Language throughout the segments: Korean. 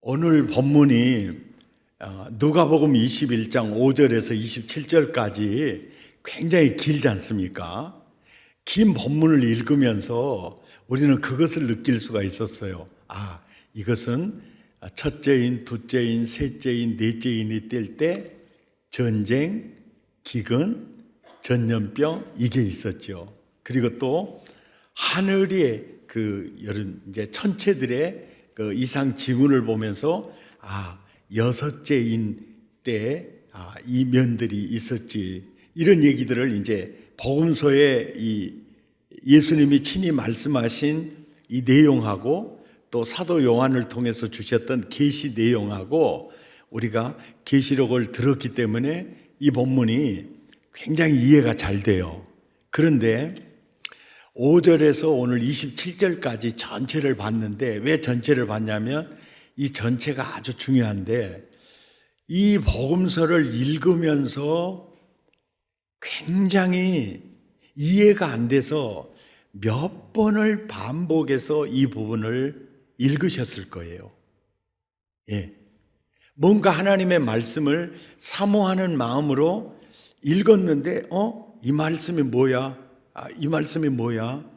오늘 본문이 누가복음 21장 5절에서 27절까지 굉장히 길지 않습니까? 긴 본문을 읽으면서 우리는 그것을 느낄 수가 있었어요. 이것은 첫째인, 둘째인, 셋째인, 넷째인이 뜰 때 전쟁, 기근, 전염병 이게 있었죠. 그리고 또 하늘의 이런 이제 천체들의 그 이상 징후를 보면서 여섯째인 때 이 면들이 있었지, 이런 얘기들을 이제 복음서에 이 예수님이 친히 말씀하신 이 내용하고 또 사도 요한을 통해서 주셨던 계시 내용하고 우리가 계시록을 들었기 때문에 이 본문이 굉장히 이해가 잘 돼요. 그런데 5절에서 오늘 27절까지 전체를 봤는데, 왜 전체를 봤냐면 이 전체가 아주 중요한데, 이 복음서를 읽으면서 굉장히 이해가 안 돼서 몇 번을 반복해서 이 부분을 읽으셨을 거예요. 뭔가 하나님의 말씀을 사모하는 마음으로 읽었는데 이 말씀이 뭐야? 이 말씀이 뭐야?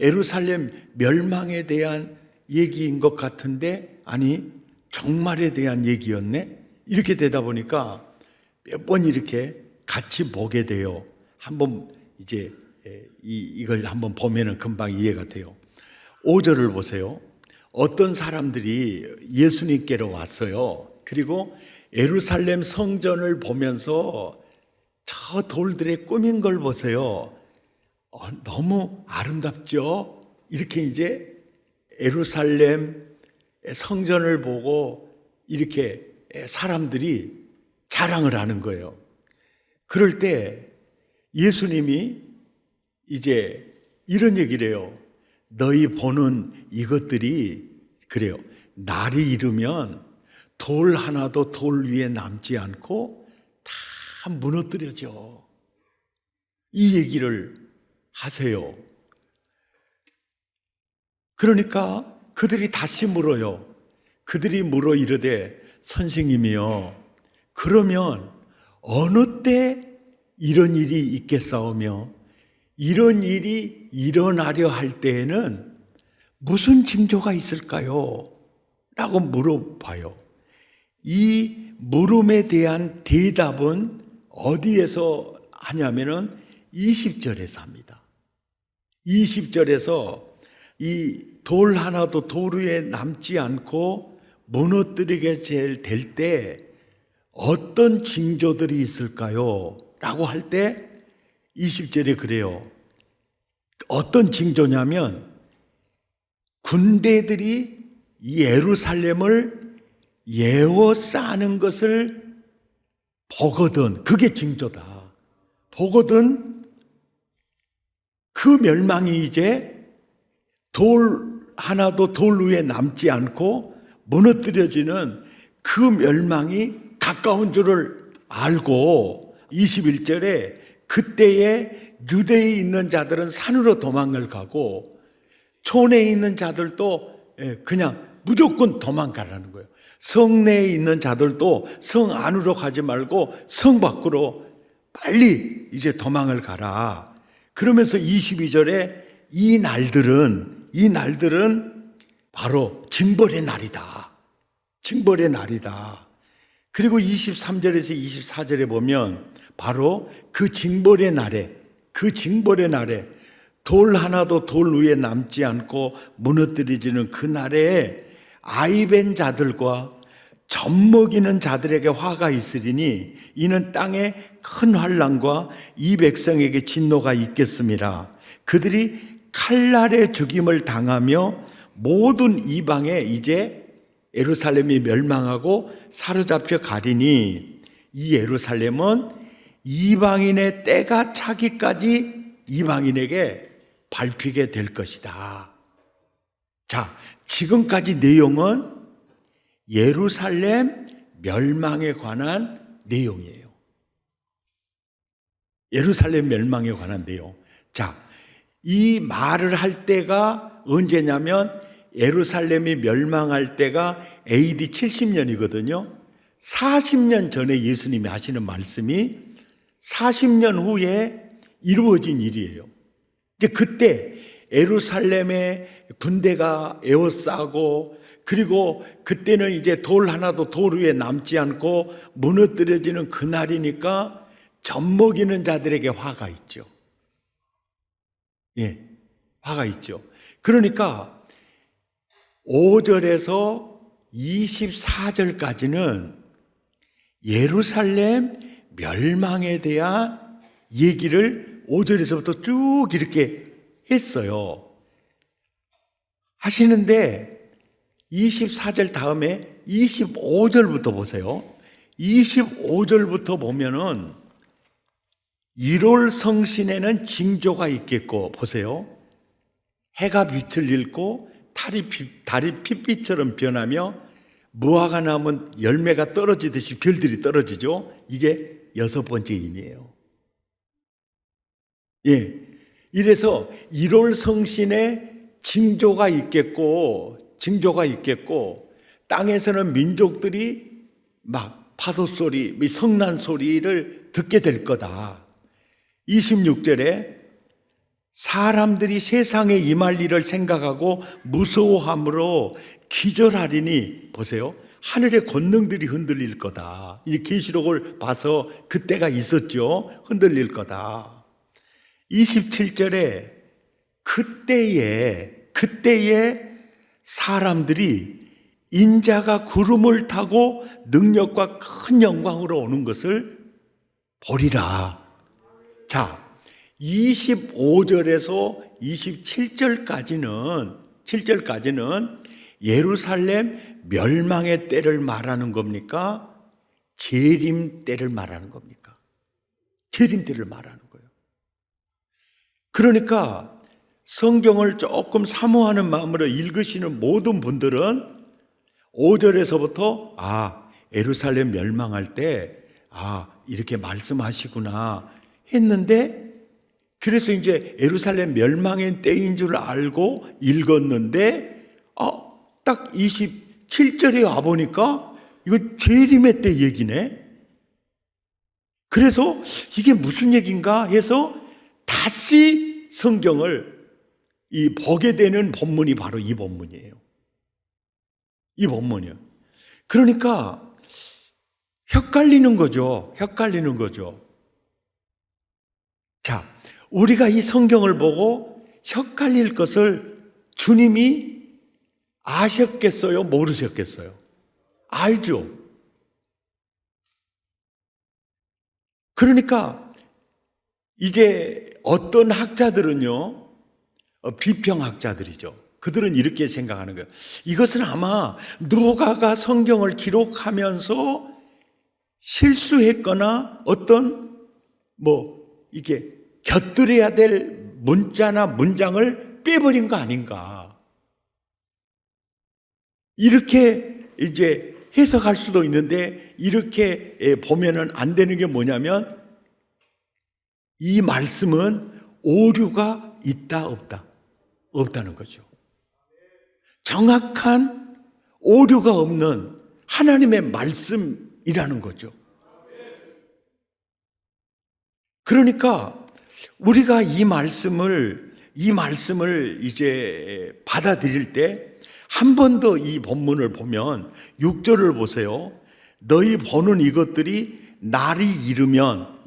예루살렘 멸망에 대한 얘기인 것 같은데 아니 종말에 대한 얘기였네? 이렇게 되다 보니까 몇 번 이렇게 같이 보게 돼요. 한번 이제 이걸 한번 보면은 금방 이해가 돼요. 5절을 보세요. 어떤 사람들이 예수님께로 왔어요. 그리고 예루살렘 성전을 보면서 저 돌들의 꾸민 걸 보세요. 너무 아름답죠? 이렇게 이제 예루살렘 성전을 보고 이렇게 사람들이 자랑을 하는 거예요. 그럴 때 예수님이 이제 이런 얘기를 해요. 너희 보는 이것들이 그래요. 날이 이르면 돌 하나도 돌 위에 남지 않고 다 무너뜨려져. 이 얘기를 하세요. 그러니까 그들이 다시 물어요. 그들이 물어 이르되 선생님이여, 그러면 어느 때 이런 일이 있겠사오며 이런 일이 일어나려 할 때에는 무슨 징조가 있을까요? 라고 물어봐요. 이 물음에 대한 대답은 어디에서 하냐면은 20절에서 합니다. 20절에서 이 돌 하나도 돌 위에 남지 않고 무너뜨리게 될 때 어떤 징조들이 있을까요? 라고 할 때 20절에 그래요. 어떤 징조냐면 군대들이 예루살렘을 에워싸는 것을 보거든. 그게 징조다. 보거든 그 멸망이 이제 돌 하나도 돌 위에 남지 않고 무너뜨려지는 그 멸망이 가까운 줄을 알고 21절에 그때에 유대에 있는 자들은 산으로 도망을 가고 촌에 있는 자들도 그냥 무조건 도망가라는 거예요. 성내에 있는 자들도 성 안으로 가지 말고 성 밖으로 빨리 이제 도망을 가라. 그러면서 22절에 이 날들은 바로 징벌의 날이다. 징벌의 날이다. 그리고 23절에서 24절에 보면 바로 그 징벌의 날에 돌 하나도 돌 위에 남지 않고 무너뜨리지는 그 날에 아이벤 자들과 젖먹이는 자들에게 화가 있으리니 이는 땅에 큰 환난과 이 백성에게 진노가 있겠습니다. 그들이 칼날에 죽임을 당하며 모든 이방에 이제 예루살렘이 멸망하고 사로잡혀 가리니 이 예루살렘은 이방인의 때가 차기까지 이방인에게 밟히게 될 것이다. 자, 지금까지 내용은 예루살렘 멸망에 관한 내용이에요. 예루살렘 멸망에 관한 내용. 자, 이 말을 할 때가 언제냐면 예루살렘이 멸망할 때가 AD 70년이거든요. 40년 전에 예수님이 하시는 말씀이 40년 후에 이루어진 일이에요. 이제 그때 예루살렘의 군대가 에워싸고, 그리고 그때는 이제 돌 하나도 돌 위에 남지 않고 무너뜨려지는 그날이니까 젖먹이는 자들에게 화가 있죠. 예, 화가 있죠. 그러니까 5절에서 24절까지는 예루살렘 멸망에 대한 얘기를 5절에서부터 쭉 이렇게 했어요. 하시는데 24절 다음에 25절부터 보세요. 25절부터 보면은 1월 성신에는 징조가 있겠고, 보세요. 해가 빛을 잃고 달이 핏빛처럼 변하며 무화과 나무 열매가 떨어지듯이 별들이 떨어지죠. 이게 6번째 임이에요. 예. 이래서 1월 성신에 징조가 있겠고, 땅에서는 민족들이 막 파도 소리, 성난 소리를 듣게 될 거다. 26절에 사람들이 세상에 임할 일을 생각하고 무서워함으로 기절하리니, 보세요. 하늘의 권능들이 흔들릴 거다. 이 계시록을 봐서 그때가 있었죠. 흔들릴 거다. 27절에 그때에 사람들이 인자가 구름을 타고 능력과 큰 영광으로 오는 것을 보리라. 자, 25절에서 7절까지는 예루살렘 멸망의 때를 말하는 겁니까? 재림 때를 말하는 겁니까? 재림 때를 말하는 거예요. 그러니까 성경을 조금 사모하는 마음으로 읽으시는 모든 분들은 5절에서부터 예루살렘 멸망할 때 이렇게 말씀하시구나 했는데, 그래서 이제 예루살렘 멸망의 때인 줄 알고 읽었는데 딱 27절에 와보니까 이거 재림의 때 얘기네. 그래서 이게 무슨 얘기인가 해서 다시 성경을 보게 되는 본문이 바로 이 본문이에요. 이 본문이요. 그러니까 헷갈리는 거죠. 자, 우리가 이 성경을 보고 헷갈릴 것을 주님이 아셨겠어요? 모르셨겠어요? 알죠. 그러니까 이제 어떤 학자들은요, 비평학자들이죠. 그들은 이렇게 생각하는 거예요. 이것은 아마 누가가 성경을 기록하면서 실수했거나 어떤 이게 곁들여야 될 문자나 문장을 빼버린 거 아닌가. 이렇게 이제 해석할 수도 있는데, 이렇게 보면은 안 되는 게 뭐냐면, 이 말씀은 오류가 있다, 없다? 없다는 거죠. 정확한 오류가 없는 하나님의 말씀이라는 거죠. 그러니까 우리가 이 말씀을 이제 받아들일 때 한 번 더 이 본문을 보면 6절을 보세요. 너희 보는 이것들이 날이 이르면,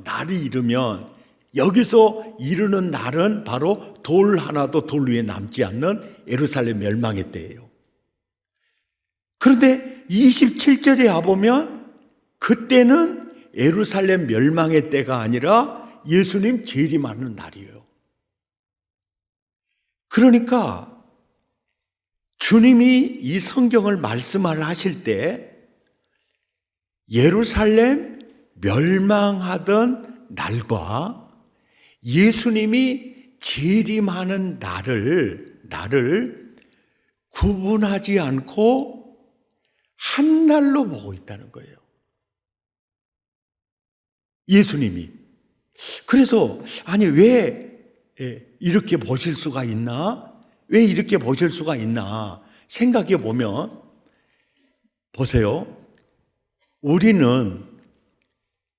여기서 이르는 날은 바로 돌 하나도 돌 위에 남지 않는 예루살렘 멸망의 때예요. 그런데 27절에 와보면 그때는 예루살렘 멸망의 때가 아니라 예수님 재림하는 날이에요. 그러니까 주님이 이 성경을 말씀하실 때 예루살렘 멸망하던 날과 예수님이 재림하는 날을 구분하지 않고 한 날로 보고 있다는 거예요. 예수님이. 그래서 왜 이렇게 보실 수가 있나? 왜 이렇게 보실 수가 있나? 생각해 보면 보세요. 우리는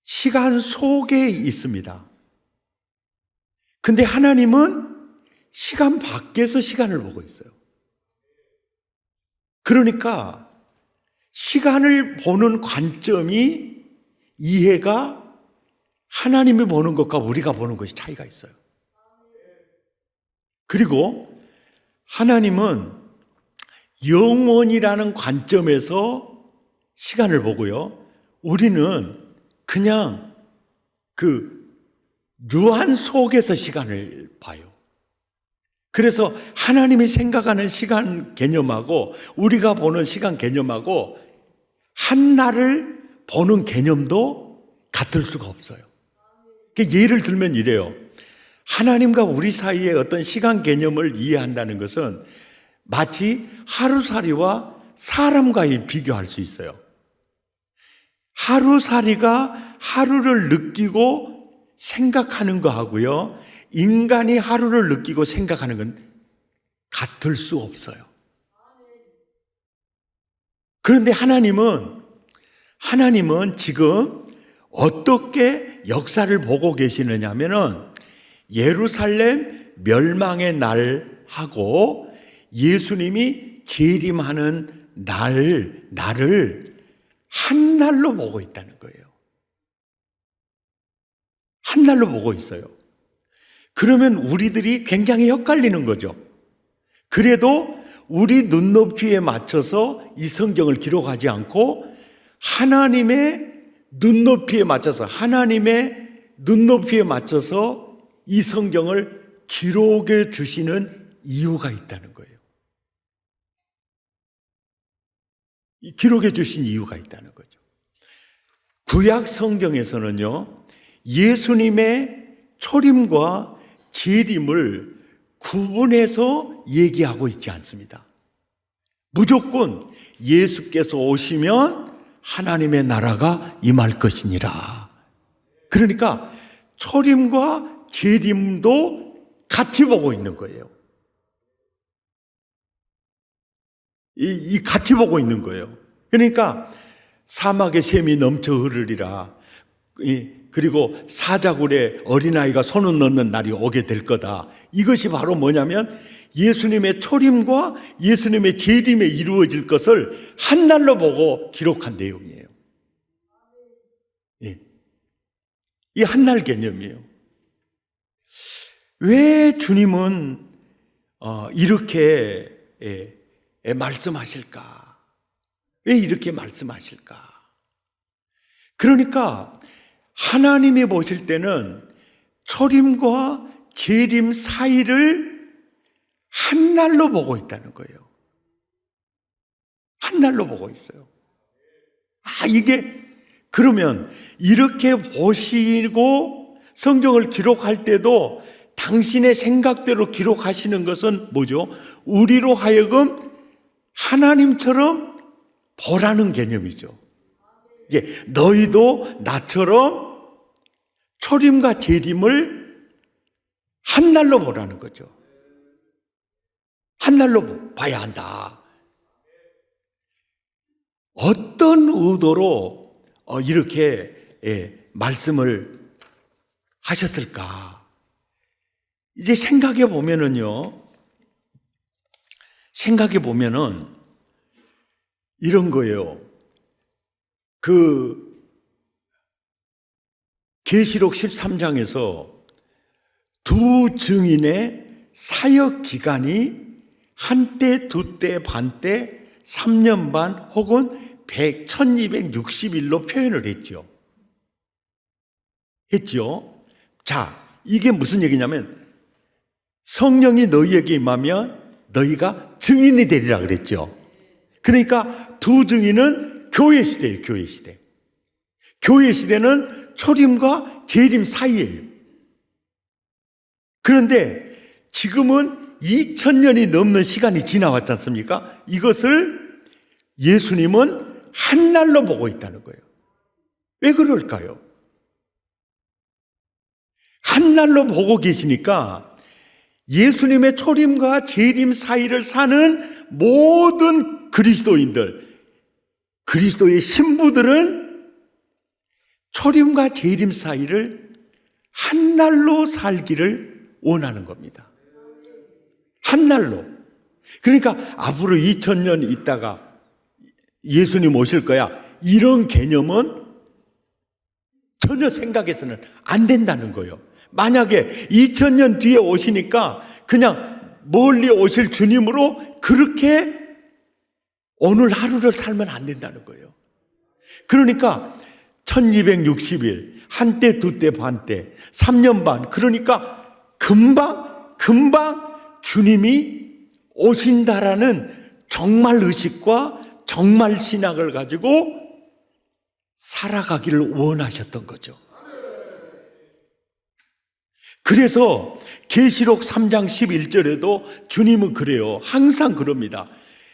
시간 속에 있습니다. 근데 하나님은 시간 밖에서 시간을 보고 있어요. 그러니까 시간을 보는 관점이 이해가 하나님이 보는 것과 우리가 보는 것이 차이가 있어요. 그리고 하나님은 영원이라는 관점에서 시간을 보고요. 우리는 그냥 그 유한 속에서 시간을 봐요. 그래서 하나님이 생각하는 시간 개념하고 우리가 보는 시간 개념하고 한 날을 보는 개념도 같을 수가 없어요. 예를 들면 이래요. 하나님과 우리 사이의 어떤 시간 개념을 이해한다는 것은 마치 하루살이와 사람과의 비교할 수 있어요. 하루살이가 하루를 느끼고 생각하는 거하고요, 인간이 하루를 느끼고 생각하는 건 같을 수 없어요. 그런데 하나님은 지금 어떻게 역사를 보고 계시느냐 하면은 예루살렘 멸망의 날하고 예수님이 재림하는 날을 한 날로 보고 있다는 거예요. 한 날로 보고 있어요. 그러면 우리들이 굉장히 헷갈리는 거죠. 그래도 우리 눈높이에 맞춰서 이 성경을 기록하지 않고 하나님의 눈높이에 맞춰서 이 성경을 기록해 주시는 이유가 있다는 거예요. 기록해 주신 이유가 있다는 거죠. 구약 성경에서는요, 예수님의 초림과 재림을 구분해서 얘기하고 있지 않습니다. 무조건 예수께서 오시면 하나님의 나라가 임할 것이니라. 그러니까 초림과 재림도 같이 보고 있는 거예요. 이 같이 보고 있는 거예요. 그러니까 사막에 샘이 넘쳐 흐르리라. 그리고 사자굴에 어린아이가 손을 넣는 날이 오게 될 거다. 이것이 바로 뭐냐면 예수님의 초림과 예수님의 재림에 이루어질 것을 한 날로 보고 기록한 내용이에요. 이 한 날 개념이에요. 왜 주님은 이렇게 말씀하실까? 왜 이렇게 말씀하실까? 그러니까 하나님이 보실 때는 초림과 재림 사이를 한 날로 보고 있다는 거예요. 한 날로 보고 있어요. 그러면 이렇게 보시고 성경을 기록할 때도 당신의 생각대로 기록하시는 것은 뭐죠? 우리로 하여금 하나님처럼 보라는 개념이죠. 너희도 나처럼 초림과 재림을 한 날로 보라는 거죠. 한 날로 봐야 한다. 어떤 의도로 이렇게 말씀을 하셨을까? 이제 생각해 보면은 이런 거예요. 계시록 13장에서 두 증인의 사역 기간이 한때, 두때, 반때, 3년 반 혹은 1260일로 표현을 했죠. 자, 이게 무슨 얘기냐면 성령이 너희에게 임하면 너희가 증인이 되리라 그랬죠. 그러니까 두 증인은 교회 시대예요. 교회 시대. 교회 시대는 초림과 재림 사이예요. 그런데 지금은 2000년이 넘는 시간이 지나왔지 않습니까? 이것을 예수님은 한 날로 보고 있다는 거예요. 왜 그럴까요? 한 날로 보고 계시니까 예수님의 초림과 재림 사이를 사는 모든 그리스도인들, 그리스도의 신부들은 초림과 재림 사이를 한 날로 살기를 원하는 겁니다. 한 날로. 그러니까 앞으로 2000년 있다가 예수님 오실 거야. 이런 개념은 전혀 생각해서는 안 된다는 거예요. 만약에 2000년 뒤에 오시니까 그냥 멀리 오실 주님으로 그렇게 오늘 하루를 살면 안 된다는 거예요. 그러니까 1260일, 한때, 두때, 반때, 3년 반, 그러니까 금방 주님이 오신다라는 정말 의식과 정말 신학을 가지고 살아가기를 원하셨던 거죠. 그래서 계시록 3장 11절에도 주님은 그래요. 항상 그럽니다.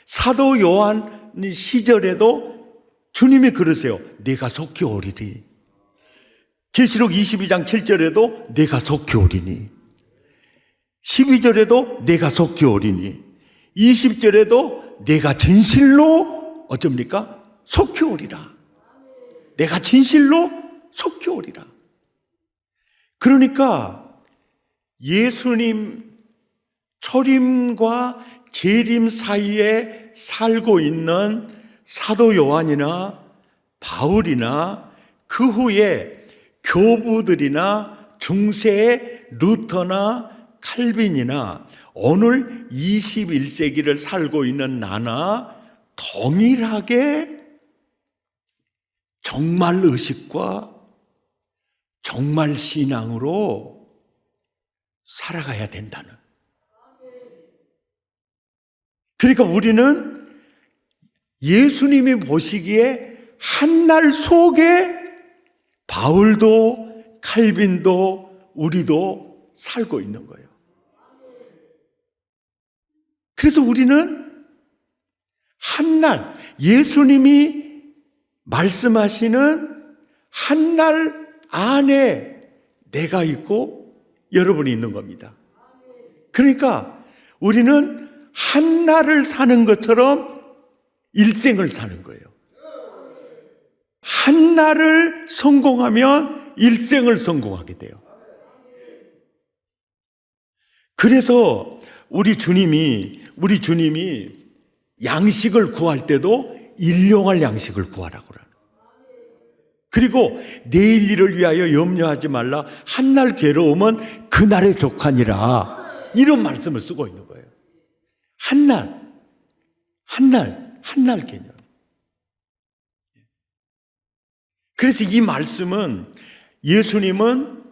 사도 요한 시절에도 주님이 그러세요. 내가 속히 오리니. 계시록 22장 7절에도 내가 속히 오리니. 12절에도 내가 속히 오리니. 20절에도 내가 진실로 어쩝니까? 속히 오리라. 내가 진실로 속히 오리라. 그러니까 예수님 초림과 재림 사이에 살고 있는 사도 요한이나 바울이나 그 후에 교부들이나 중세의 루터나 칼빈이나 오늘 21세기를 살고 있는 나나 동일하게 정말 의식과 정말 신앙으로 살아가야 된다는. 그러니까 우리는 예수님이 보시기에 한날 속에 바울도 칼빈도 우리도 살고 있는 거예요. 그래서 우리는 한날 예수님이 말씀하시는 한날 안에 내가 있고 여러분이 있는 겁니다. 그러니까 우리는 한날을 사는 것처럼 일생을 사는 거예요. 한날을 성공하면 일생을 성공하게 돼요. 그래서 우리 주님이 양식을 구할 때도 일용할 양식을 구하라고 그래요. 그리고 내일 일을 위하여 염려하지 말라. 한날 괴로움은 그날의 족하니라. 이런 말씀을 쓰고 있는 거예요. 한날 개념. 그래서 이 말씀은 예수님은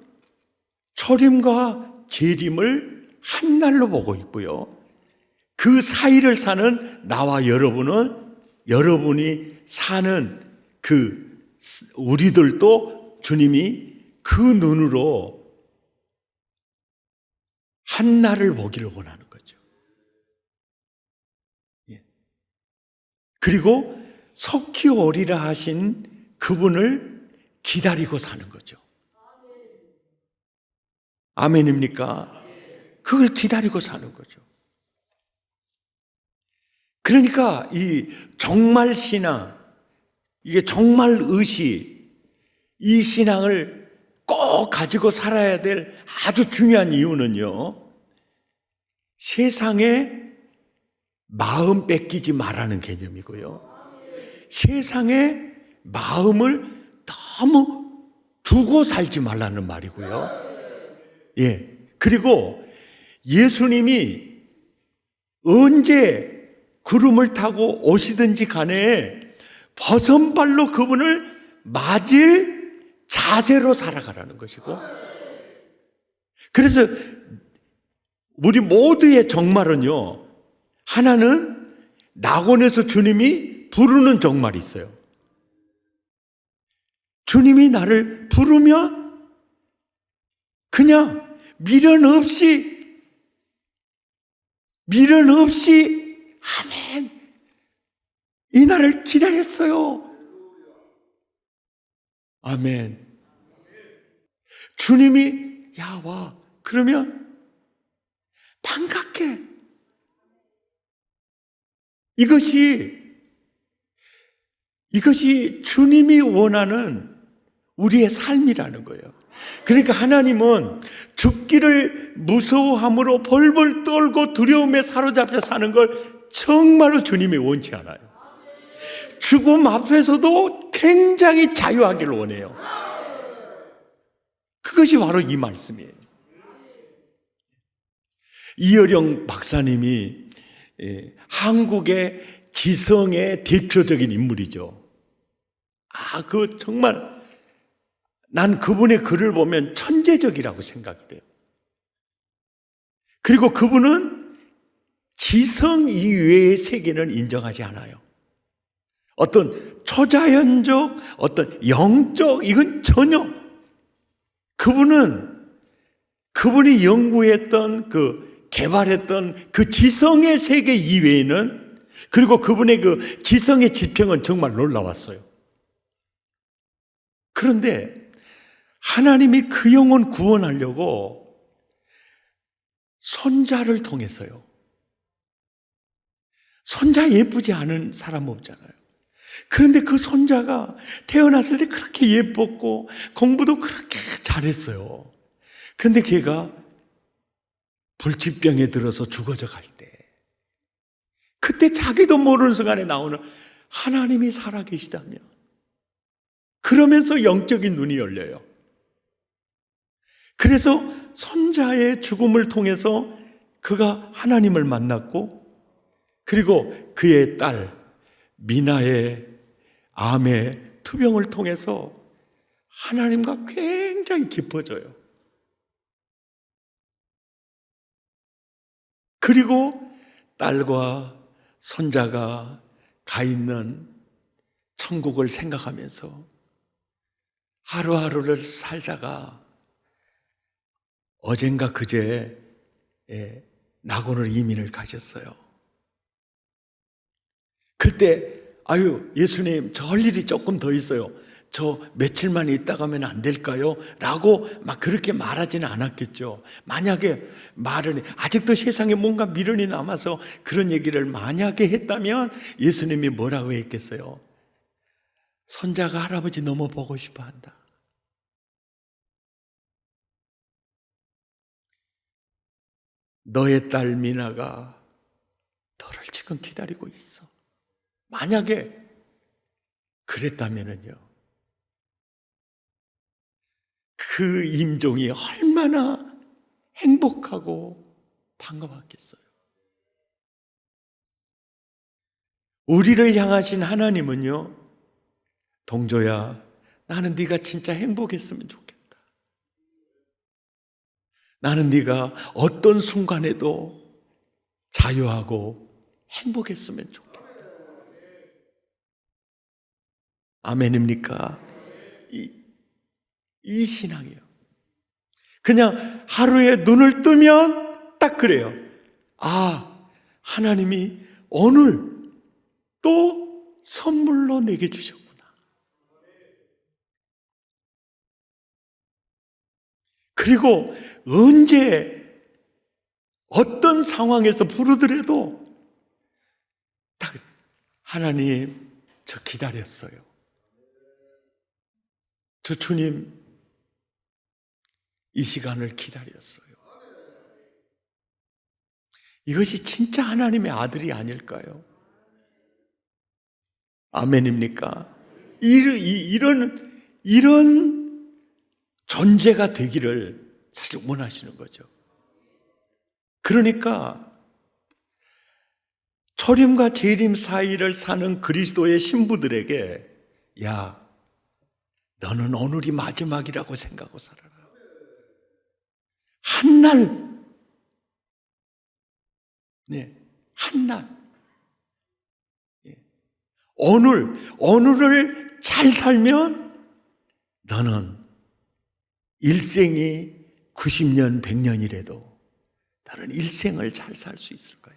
초림과 재림을 한날로 보고 있고요. 그 사이를 사는 나와 여러분이 사는 우리들도 주님이 그 눈으로 한날을 보기를 원하는 거죠. 그리고 속히 오리라 하신 그분을 기다리고 사는 거죠. 아멘입니까? 그걸 기다리고 사는 거죠. 그러니까 이 정말 신앙, 이게 정말 의식, 이 신앙을 꼭 가지고 살아야 될 아주 중요한 이유는요, 세상에 마음 뺏기지 말라는 개념이고요. 세상에 마음을 너무 두고 살지 말라는 말이고요. 그리고 예수님이 언제 구름을 타고 오시든지 간에 버선발로 그분을 맞을 자세로 살아가라는 것이고, 그래서 우리 모두의 정말은요, 하나는 낙원에서 주님이 부르는 정말이 있어요. 주님이 나를 부르면 그냥 미련 없이 아멘, 이 날을 기다렸어요. 아멘. 주님이 야, 와, 그러면 반갑게 이것이 주님이 원하는 우리의 삶이라는 거예요. 그러니까 하나님은 죽기를 무서워함으로 벌벌 떨고 두려움에 사로잡혀 사는 걸 정말로 주님이 원치 않아요. 죽음 앞에서도 굉장히 자유하기를 원해요. 그것이 바로 이 말씀이에요. 이어령 박사님이 한국의 지성의 대표적인 인물이죠. 그 정말 난 그분의 글을 보면 천재적이라고 생각이 돼요. 그리고 그분은 지성 이외의 세계는 인정하지 않아요. 어떤 초자연적, 어떤 영적, 이건 전혀. 그분이 연구했던 개발했던 그 지성의 세계 이외에는, 그리고 그분의 그 지성의 지평은 정말 놀라웠어요. 그런데 하나님이 그 영혼 구원하려고 손자를 통해서요. 손자 예쁘지 않은 사람 없잖아요. 그런데 그 손자가 태어났을 때 그렇게 예뻤고 공부도 그렇게 잘했어요. 그런데 걔가 불치병에 들어서 죽어져 갈 때, 그때 자기도 모르는 순간에 나오는 하나님이 살아계시다며, 그러면서 영적인 눈이 열려요. 그래서 손자의 죽음을 통해서 그가 하나님을 만났고, 그리고 그의 딸 미나의 암의 투병을 통해서 하나님과 굉장히 깊어져요. 그리고 딸과 손자가 가 있는 천국을 생각하면서 하루하루를 살다가 어젠가 그제 낙원을 이민을 가셨어요. 그때 예수님, 저 할 일이 조금 더 있어요. 저 며칠만 있다 가면 안 될까요? 라고 막 그렇게 말하지는 않았겠죠. 만약에 아직도 세상에 뭔가 미련이 남아서 그런 얘기를 만약에 했다면 예수님이 뭐라고 했겠어요? 손자가 할아버지 너무 보고 싶어 한다. 너의 딸 미나가 너를 지금 기다리고 있어. 만약에 그랬다면은요, 그 임종이 얼마나 행복하고 반가웠겠어요. 우리를 향하신 하나님은요, 동조야, 나는 네가 진짜 행복했으면 좋겠다. 나는 네가 어떤 순간에도 자유하고 행복했으면 좋겠다. 아멘입니까? 이 신앙이에요. 그냥 하루에 눈을 뜨면 딱 그래요. 하나님이 오늘 또 선물로 내게 주셨구나. 그리고 언제 어떤 상황에서 부르더라도 딱 하나님, 저 기다렸어요. 저 주님, 이 시간을 기다렸어요. 이것이 진짜 하나님의 아들이 아닐까요? 아멘입니까? 이런 존재가 되기를 사실 원하시는 거죠. 그러니까 초림과 재림 사이를 사는 그리스도의 신부들에게, 야, 너는 오늘이 마지막이라고 생각하고 살아라. 한날, 한날. 오늘을 잘 살면 너는 일생이 90년, 100년이라도 너는 일생을 잘 살 수 있을 거야.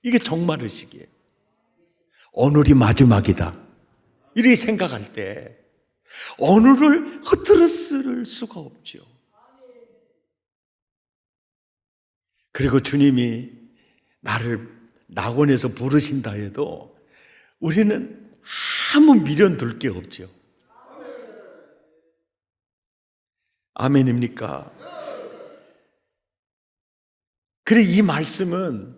이게 종말의식이에요. 오늘이 마지막이다. 이렇게 생각할 때 오늘을 흐트러 쓸 수가 없죠. 그리고 주님이 나를 낙원에서 부르신다 해도 우리는 아무 미련 둘 게 없죠. 아멘입니까? 그래, 이 말씀은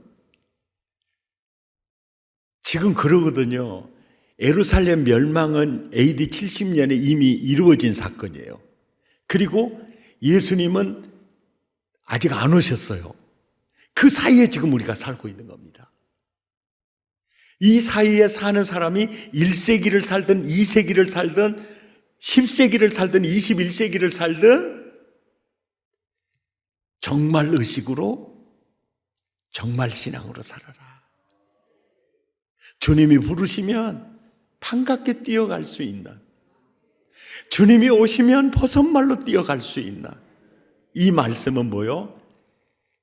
지금 그러거든요. 예루살렘 멸망은 AD 70년에 이미 이루어진 사건이에요. 그리고 예수님은 아직 안 오셨어요. 그 사이에 지금 우리가 살고 있는 겁니다. 이 사이에 사는 사람이 1세기를 살든 2세기를 살든 10세기를 살든 21세기를 살든 정말 의식으로 정말 신앙으로 살아라. 주님이 부르시면 반갑게 뛰어갈 수 있는, 주님이 오시면 버선말로 뛰어갈 수 있는 이 말씀은 뭐요?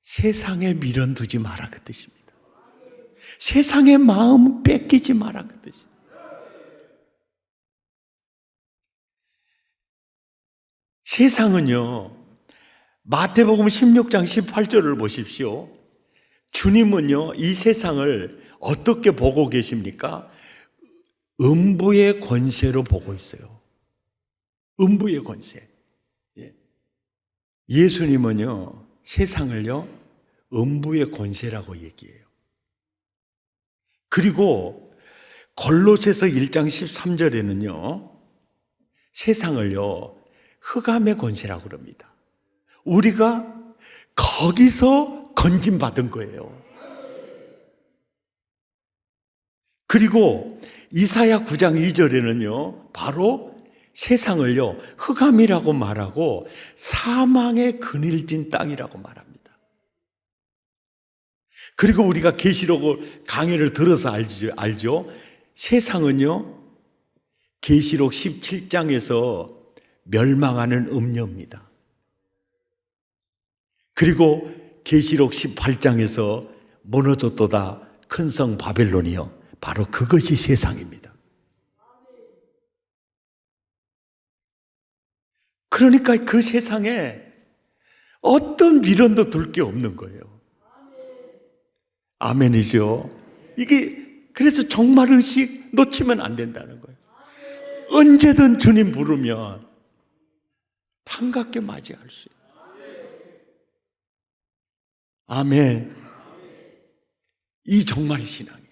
세상에 미련 두지 마라 그 뜻입니다. 세상의 마음 뺏기지 마라 그 뜻입니다. 세상은요, 마태복음 16장 18절을 보십시오. 주님은요, 이 세상을 어떻게 보고 계십니까? 음부의 권세로 보고 있어요. 음부의 권세. 예수님은요, 세상을요, 음부의 권세라고 얘기해요. 그리고 골로새서 1장 13절에는요, 세상을요, 흑암의 권세라고 그럽니다. 우리가 거기서 건진받은 거예요. 그리고 이사야 9장 2절에는요, 바로 세상을요, 흑암이라고 말하고 사망의 그늘진 땅이라고 말합니다. 그리고 우리가 계시록 강해를 들어서 알죠? 세상은요, 계시록 17장에서 멸망하는 음녀입니다. 그리고 계시록 18장에서 무너졌도다 큰 성 바벨론이요, 바로 그것이 세상입니다. 그러니까 그 세상에 어떤 미련도 둘 게 없는 거예요. 아멘이죠. 이게 그래서 정말 의식 놓치면 안 된다는 거예요. 언제든 주님 부르면 반갑게 맞이할 수 있어요. 아멘. 이 정말 신앙이에요.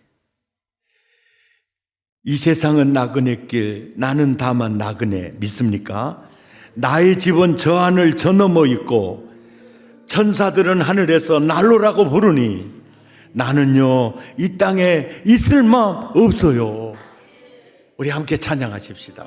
이 세상은 나그네 길, 나는 다만 나그네. 믿습니까? 나의 집은 저 하늘 저 너머 있고 천사들은 하늘에서 난로라고 부르니 나는요, 이 땅에 있을 마음 없어요. 우리 함께 찬양하십시다.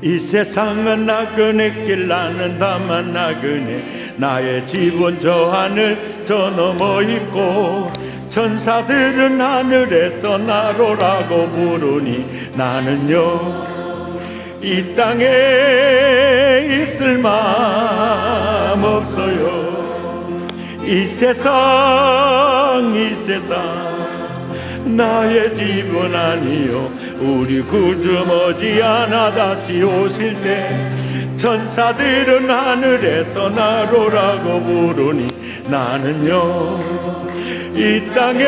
이 세상은 나그네 길, 나는 다만 나그네. 나의 집은 저 하늘 저 너머 있고 천사들은 하늘에서 나로라고 부르니 나는요, 이 땅에 있을 마음 없어요. 이 세상 나의 집은 아니요, 우리 구주 머지않아 다시 오실 때 천사들은 하늘에서 나로라고 부르니 나는요, 이 땅에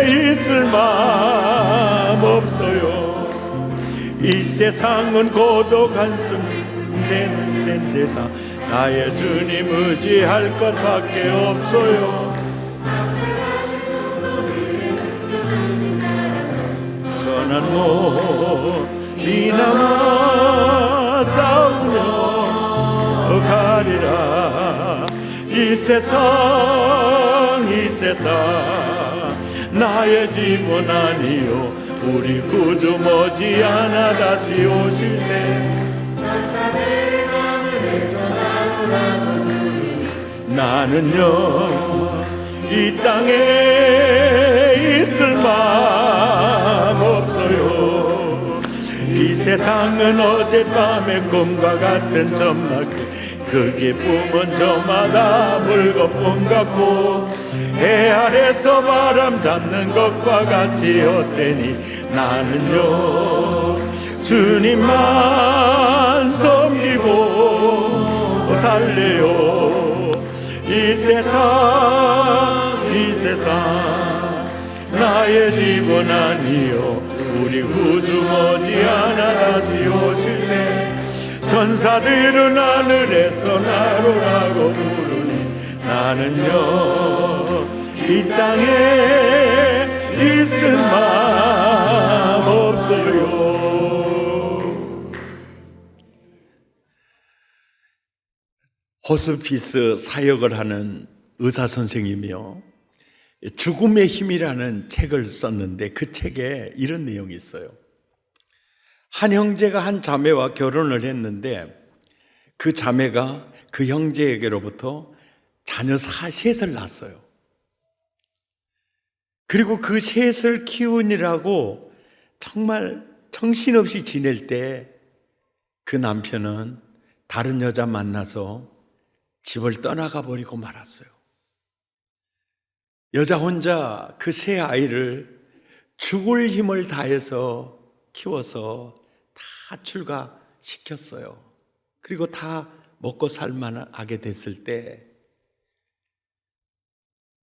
있을 마음 없어요. 이 세상은 고독한 숨새는 세상, 나의 주님 의지할 것밖에 없어요. 전한 몸이 남아 싸우며 가리라. 이 세상 나의 집은 아니요, 우리 구주 머지않아 다시 오실 때 천사들 하늘에서 나오라고 부르니 나는요, 이 땅에 있을 마음 없어요. 이 세상은 어젯밤의 꿈과 같은 점막히, 그 기쁨은 저마다 물거품 같고 해 아래서 바람 잡는 것과 같이 헛되니 나는요, 주님만 섬기고 살래요. 이 세상 나의 집은 아니요 우리 구주 머지않아 다시 오실래. 천사들은 하늘에서 나로라고 부르니 나는요 이 땅에 있을 마음 없어요. 호스피스 사역을 하는 의사 선생님이요 죽음의 힘이라는 책을 썼는데 그 책에 이런 내용이 있어요. 한 형제가 한 자매와 결혼을 했는데 그 자매가 그 형제에게로부터 자녀 셋을 낳았어요. 그리고 그 셋을 키우느라고 정말 정신없이 지낼 때 그 남편은 다른 여자 만나서 집을 떠나가 버리고 말았어요. 여자 혼자 그 세 아이를 죽을 힘을 다해서 키워서 다 출가시켰어요. 그리고 다 먹고 살만하게 됐을 때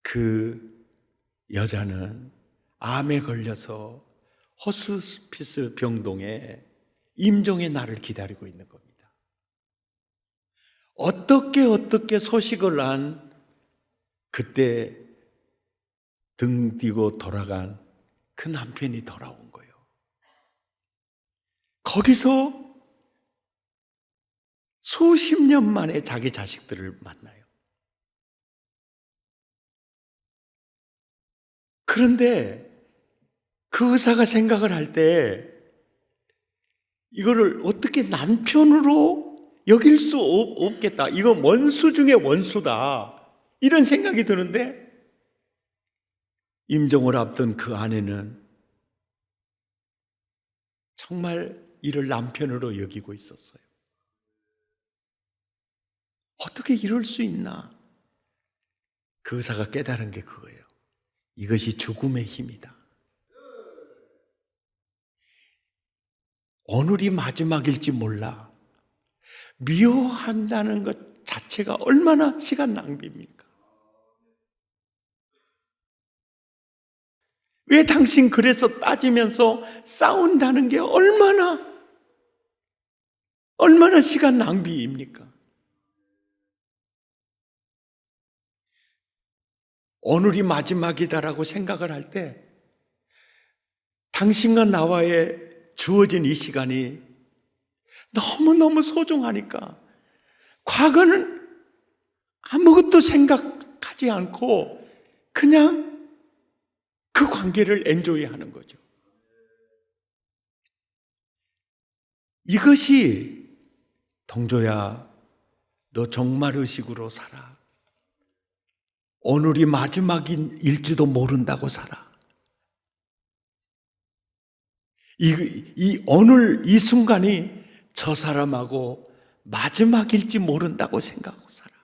그 여자는 암에 걸려서 호스피스 병동에 임종의 날을 기다리고 있는 겁니다. 어떻게 소식을 안 그때 등 뒤고 돌아간 그 남편이 돌아온 거예요. 거기서 수십 년 만에 자기 자식들을 만나요. 그런데 그 의사가 생각을 할 때 이거를 어떻게 남편으로 여길 수 없겠다. 이건 원수 중에 원수다. 이런 생각이 드는데 임종을 앞둔 그 아내는 정말 이를 남편으로 여기고 있었어요. 어떻게 이럴 수 있나? 그 의사가 깨달은 게 그거예요. 이것이 죽음의 힘이다. 오늘이 마지막일지 몰라. 미워한다는 것 자체가 얼마나 시간 낭비입니까? 왜 당신 그래서 따지면서 싸운다는 게 얼마나 시간 낭비입니까? 오늘이 마지막이다라고 생각을 할 때 당신과 나와의 주어진 이 시간이 너무너무 소중하니까 과거는 아무것도 생각하지 않고 그냥 그 관계를 엔조이하는 거죠. 이것이 동조야, 너 정말 의식으로 살아. 오늘이 마지막일지도 모른다고 살아. 이 오늘 이 순간이 저 사람하고 마지막일지 모른다고 생각하고 살아.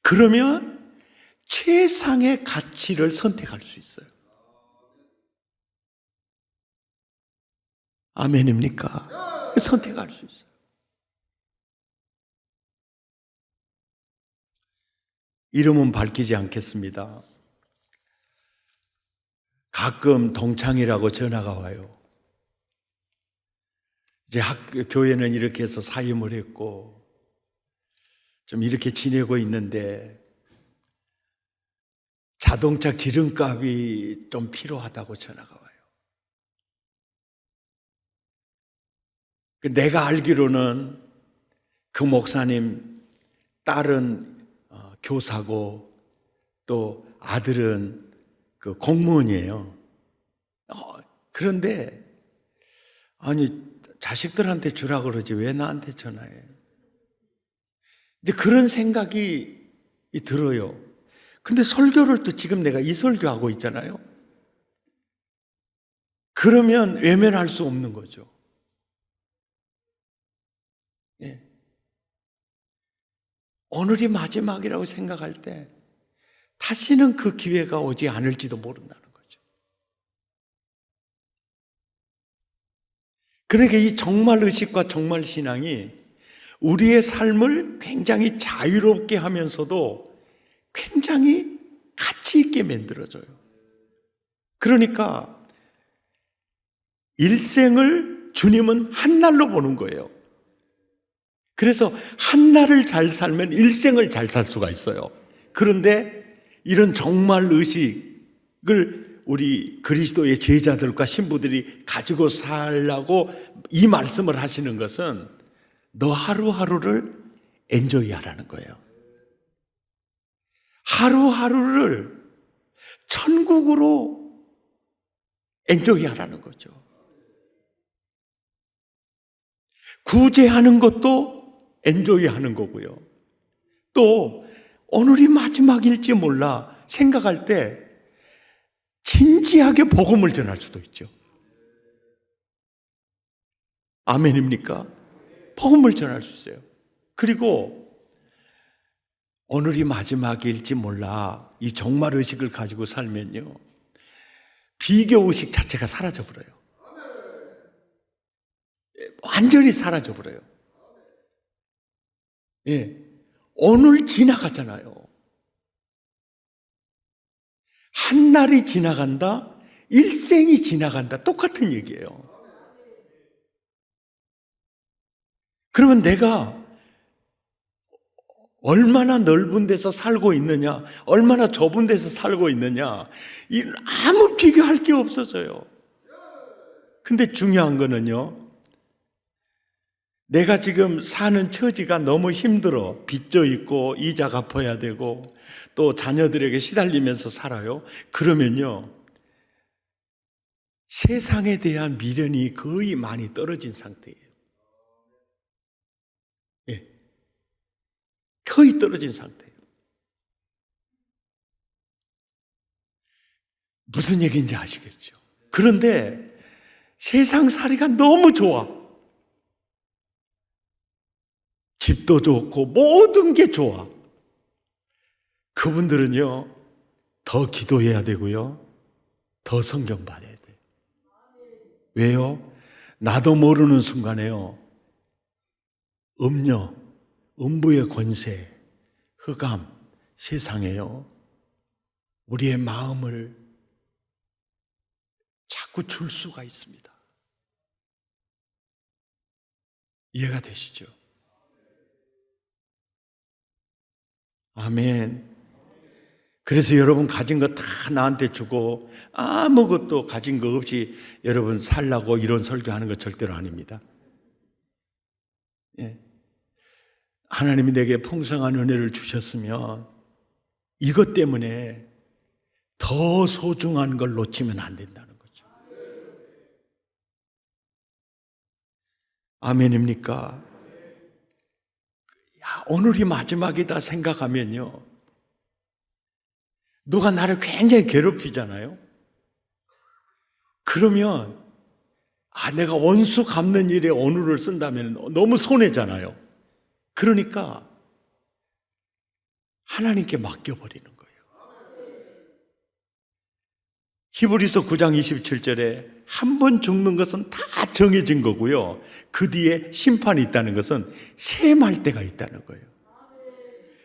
그러면 최상의 가치를 선택할 수 있어요. 아멘입니까? 선택할 수 있어요. 이름은 밝히지 않겠습니다. 가끔 동창이라고 전화가 와요. 이제 교회는 이렇게 해서 사임을 했고 좀 이렇게 지내고 있는데 자동차 기름값이 좀 필요하다고 전화가 와요. 내가 알기로는 그 목사님 딸은 교사고 또 아들은 그 공무원이에요. 그런데 아니 자식들한테 주라 그러지 왜 나한테 전화해? 이제 그런 생각이 들어요. 근데 설교를 또 지금 내가 이 설교하고 있잖아요. 그러면 외면할 수 없는 거죠. 예. 오늘이 마지막이라고 생각할 때 다시는 그 기회가 오지 않을지도 모른다는 거죠. 그러니까 이 정말 의식과 정말 신앙이 우리의 삶을 굉장히 자유롭게 하면서도 굉장히 가치 있게 만들어줘요. 그러니까 일생을 주님은 한 날로 보는 거예요. 그래서 한 날을 잘 살면 일생을 잘 살 수가 있어요. 그런데 이런 종말 의식을 우리 그리스도의 제자들과 신부들이 가지고 살라고 이 말씀을 하시는 것은 너 하루하루를 엔조이 하라는 거예요. 하루하루를 천국으로 엔조이 하라는 거죠. 구제하는 것도 엔조이 하는 거고요. 또 오늘이 마지막일지 몰라 생각할 때 진지하게 복음을 전할 수도 있죠. 아멘입니까? 복음을 전할 수 있어요. 그리고 오늘이 마지막일지 몰라 이 종말의식을 가지고 살면요, 비교의식 자체가 사라져버려요. 완전히 사라져버려요. 예, 오늘 지나가잖아요. 한 날이 지나간다, 일생이 지나간다, 똑같은 얘기예요. 그러면 내가 얼마나 넓은 데서 살고 있느냐, 얼마나 좁은 데서 살고 있느냐, 아무 비교할 게 없어져요. 근데 중요한 거는요, 내가 지금 사는 처지가 너무 힘들어. 빚져 있고 이자 갚아야 되고 또 자녀들에게 시달리면서 살아요. 그러면요, 세상에 대한 미련이 거의 많이 떨어진 상태예요. 예, 거의 떨어진 상태예요. 무슨 얘기인지 아시겠죠? 그런데 세상살이가 너무 좋아. 집도 좋고 모든 게 좋아. 그분들은요, 더 기도해야 되고요, 더 성경 받아야 돼요. 왜요? 나도 모르는 순간에요, 음녀, 음부의 권세, 흑암, 세상에요, 우리의 마음을 자꾸 줄 수가 있습니다. 이해가 되시죠? 아멘. 그래서 여러분 가진 거 다 나한테 주고 아무것도 가진 거 없이 여러분 살라고 이런 설교하는 거 절대로 아닙니다. 예. 하나님이 내게 풍성한 은혜를 주셨으면 이것 때문에 더 소중한 걸 놓치면 안 된다는 거죠. 아멘입니까? 오늘이 마지막이다 생각하면요, 누가 나를 굉장히 괴롭히잖아요. 그러면 내가 원수 갚는 일에 오늘을 쓴다면 너무 손해잖아요. 그러니까 하나님께 맡겨버리는 거예요. 히브리서 9장 27절에 한 번 죽는 것은 다 정해진 거고요, 그 뒤에 심판이 있다는 것은 셈할 때가 있다는 거예요.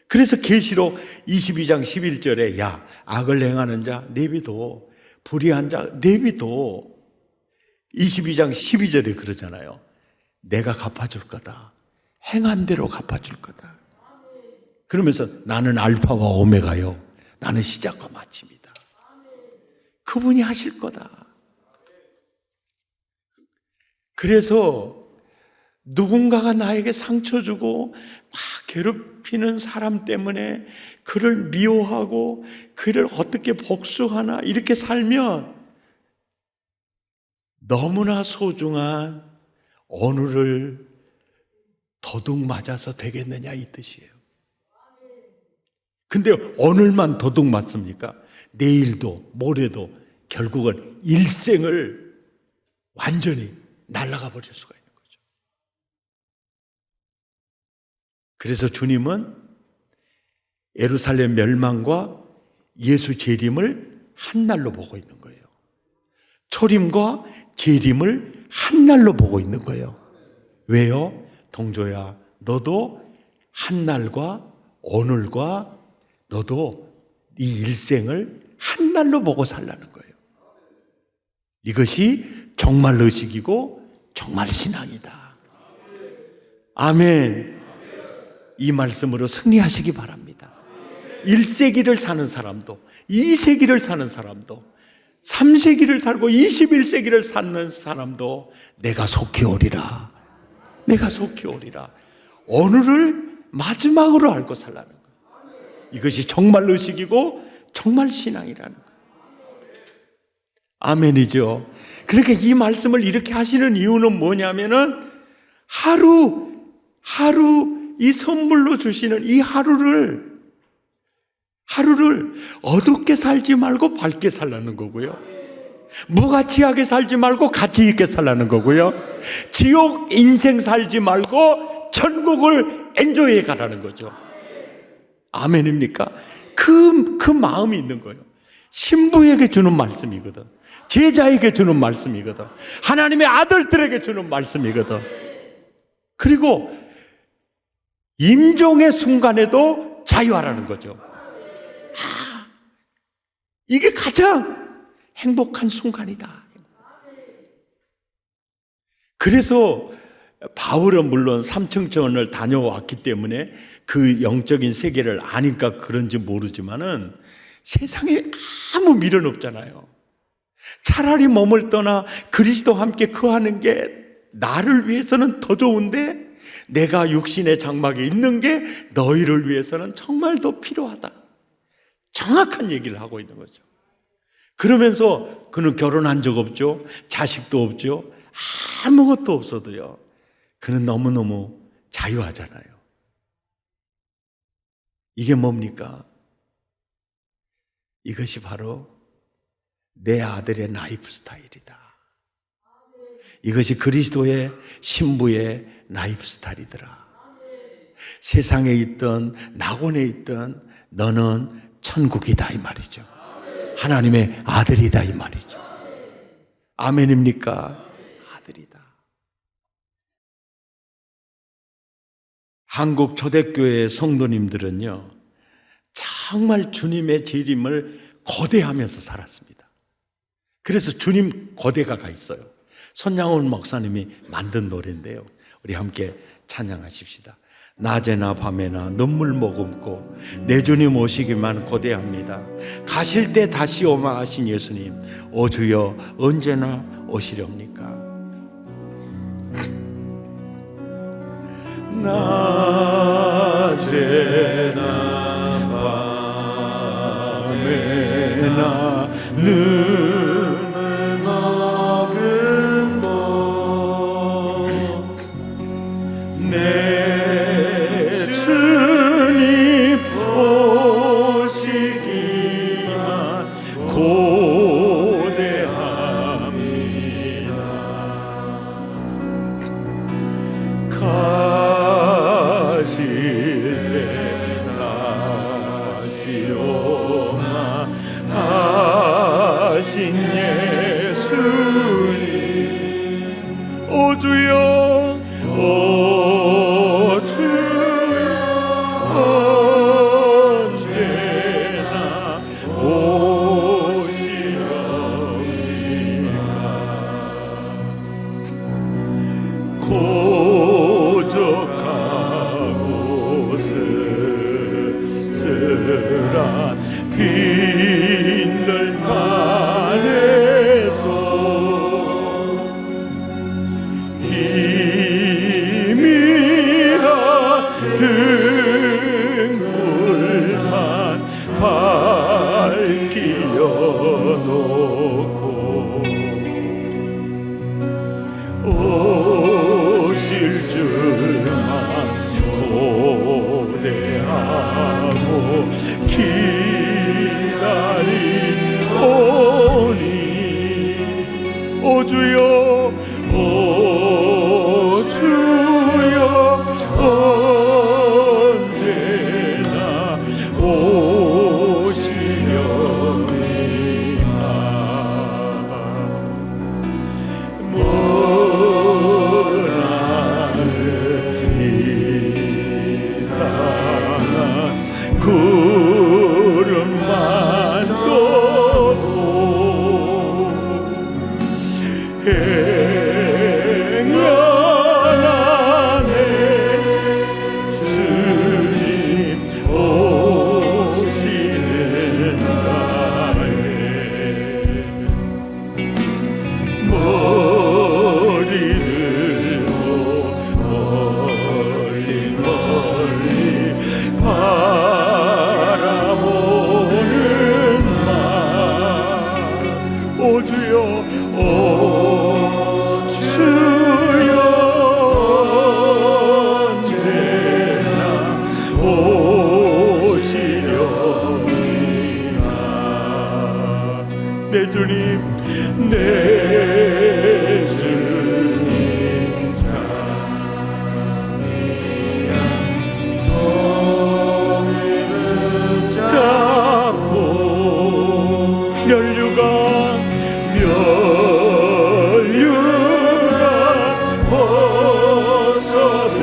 그래서 계시록 22장 11절에 야, 악을 행하는 자 내비둬, 불의한 자 내비둬. 22장 12절에 그러잖아요. 내가 갚아줄 거다. 행한 대로 갚아줄 거다. 그러면서 나는 알파와 오메가요, 나는 시작과 마침이다. 그분이 하실 거다. 그래서 누군가가 나에게 상처 주고 막 괴롭히는 사람 때문에 그를 미워하고 그를 어떻게 복수하나 이렇게 살면 너무나 소중한 오늘을 도둑 맞아서 되겠느냐 이 뜻이에요. 근데 오늘만 도둑 맞습니까? 내일도 모레도 결국은 일생을 완전히 날아가 버릴 수가 있는 거죠. 그래서 주님은 예루살렘 멸망과 예수 재림을 한 날로 보고 있는 거예요. 초림과 재림을 한 날로 보고 있는 거예요. 왜요? 동조야, 너도 한날과 오늘과 너도 이 일생을 한날로 보고 살라는 거예요. 이것이 정말 의식이고 정말 신앙이다. 아멘. 이 말씀으로 승리하시기 바랍니다. 1세기를 사는 사람도 2세기를 사는 사람도 3세기를 살고 21세기를 사는 사람도 내가 속히 오리라. 내가 속히 오리라. 오늘을 마지막으로 알고 살라는 거예요. 이것이 정말 의식이고 정말 신앙이라는 거예요. 아멘이죠. 그러니까 이 말씀을 이렇게 하시는 이유는 뭐냐면은 하루 이 선물로 주시는 이 하루를 어둡게 살지 말고 밝게 살라는 거고요. 무가치하게 살지 말고 가치 있게 살라는 거고요. 지옥 인생 살지 말고 천국을 엔조이해 가라는 거죠. 아멘입니까? 그 마음이 있는 거예요. 신부에게 주는 말씀이거든. 제자에게 주는 말씀이거든. 하나님의 아들들에게 주는 말씀이거든. 그리고 임종의 순간에도 자유하라는 거죠. 이게 가장 행복한 순간이다. 그래서 바울은 물론 삼층천을 다녀왔기 때문에 그 영적인 세계를 아니까 그런지 모르지만은 세상에 아무 미련 없잖아요. 차라리 몸을 떠나 그리스도와 함께 거하는 게 나를 위해서는 더 좋은데 내가 육신의 장막에 있는 게 너희를 위해서는 정말 더 필요하다. 정확한 얘기를 하고 있는 거죠. 그러면서 그는 결혼한 적 없죠. 자식도 없죠. 아무것도 없어도요. 그는 너무너무 자유하잖아요. 이게 뭡니까? 이것이 바로 내 아들의 라이프 스타일이다. 이것이 그리스도의 신부의 라이프 스타일이더라. 세상에 있던 낙원에 있던 너는 천국이다 이 말이죠. 하나님의 아들이다 이 말이죠. 아멘입니까? 아들이다. 한국 초대교회 성도님들은요 정말 주님의 재림을 거대하면서 살았습니다. 그래서 주님 거대가가 있어요. 손양원 목사님이 만든 노래인데요. 우리 함께 찬양하십시다. 낮에나 밤에나 눈물 머금고 내 주님 오시기만 고대합니다. 가실 때 다시 오마 하신 예수님, 오 주여 언제나 오시렵니까? 낮에나 밤에나 눈물 머금고 내 주님 오시기만 고대합니다. 가실 때 다시 오마 하신 예수님, 오 주여 오 주여 언제나 오시렵니까? 고적하고 쓸쓸한 빈들판에서 희미한 등불만 밝히어 놓고 오실 줄만 고대하고 기다리오니 오 주여 오 주여 언제나 오시렵니까? 먼 하늘 행여나네 주님 오시는 날에 머리 들고 멀리 멀리 바라보는 말 오 주여 오 주여 언제나 오시려니까 내 주님 내 주님 잡고 면류가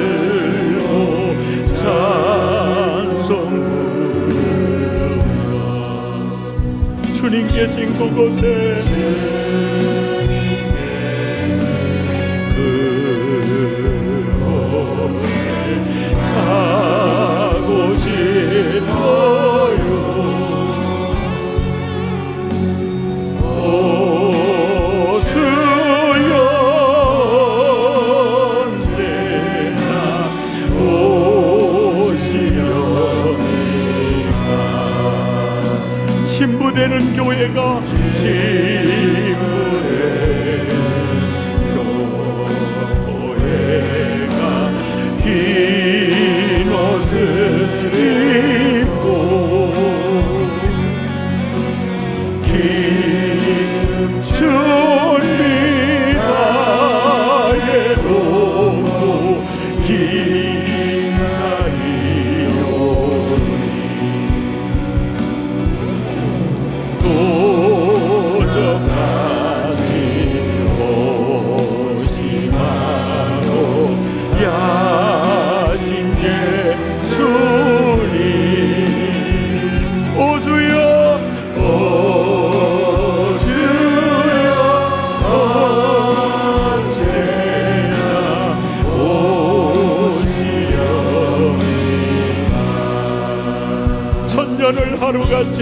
벗어들고 찬송 부르며 주님 계신 그곳에 가고 싶어요 오 주여 언제나 오시려니까 신부되는 교회가 긴 옷을 입고 긴 준비 다해 놓고 기다리오니 도적까지 오시마로 야신 예수님 오 주여 오 주여 언제나 오시려니까 천년을 하루같이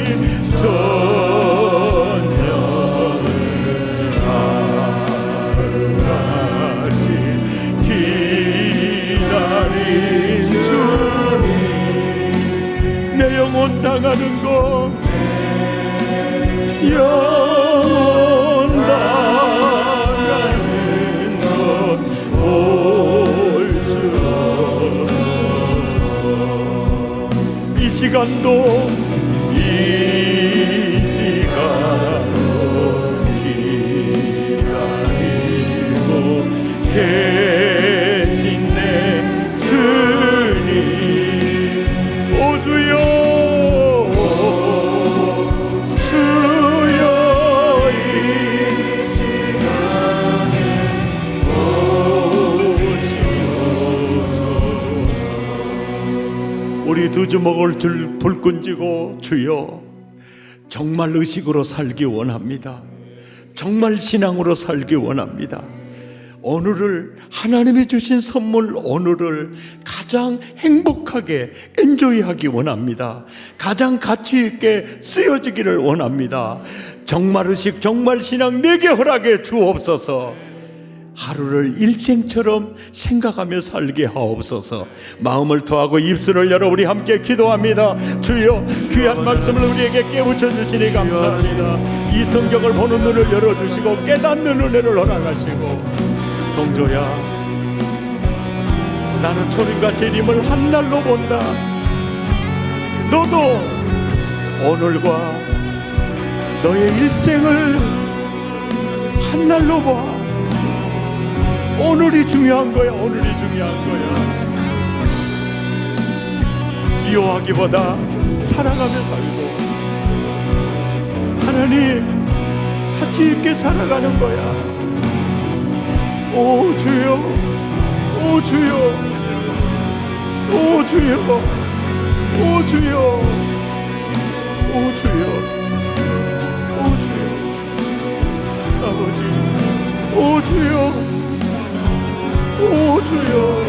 천년을 하루같이 기다린 주님 내 영혼 당하는 것 영혼 당하는 것 올 수 없어 이 시간도 기다리고 계신 내 주님 오 주여 주여 이 시간에 오시옵소서 우리 두 주먹을 불끈 쥐고 주여 정말 의식으로 살기 원합니다. 정말 신앙으로 살기 원합니다. 오늘을 하나님이 주신 선물 오늘을 가장 행복하게 엔조이하기 원합니다. 가장 가치 있게 쓰여지기를 원합니다. 정말 의식 정말 신앙 내게 허락해 주옵소서. 하루를 일생처럼 생각하며 살게 하옵소서. 마음을 토하고 입술을 열어 우리 함께 기도합니다. 주여 귀한 말씀을 우리에게 깨우쳐 주시니 감사합니다. 이 성경을 보는 눈을 열어주시고 깨닫는 은혜를 허락하시고 동조야 나는 초림과 재림을 한 날로 본다. 너도 오늘과 너의 일생을 한 날로 봐. 오늘이 중요한 거야. 오늘이 중요한 거야. 미워하기보다 사랑하며 살고 하나님 가치 있게 살아가는 거야. 오 주여 오 주여 오 주여 오 주여 오 주여 오 주여 아버지 오 오 주여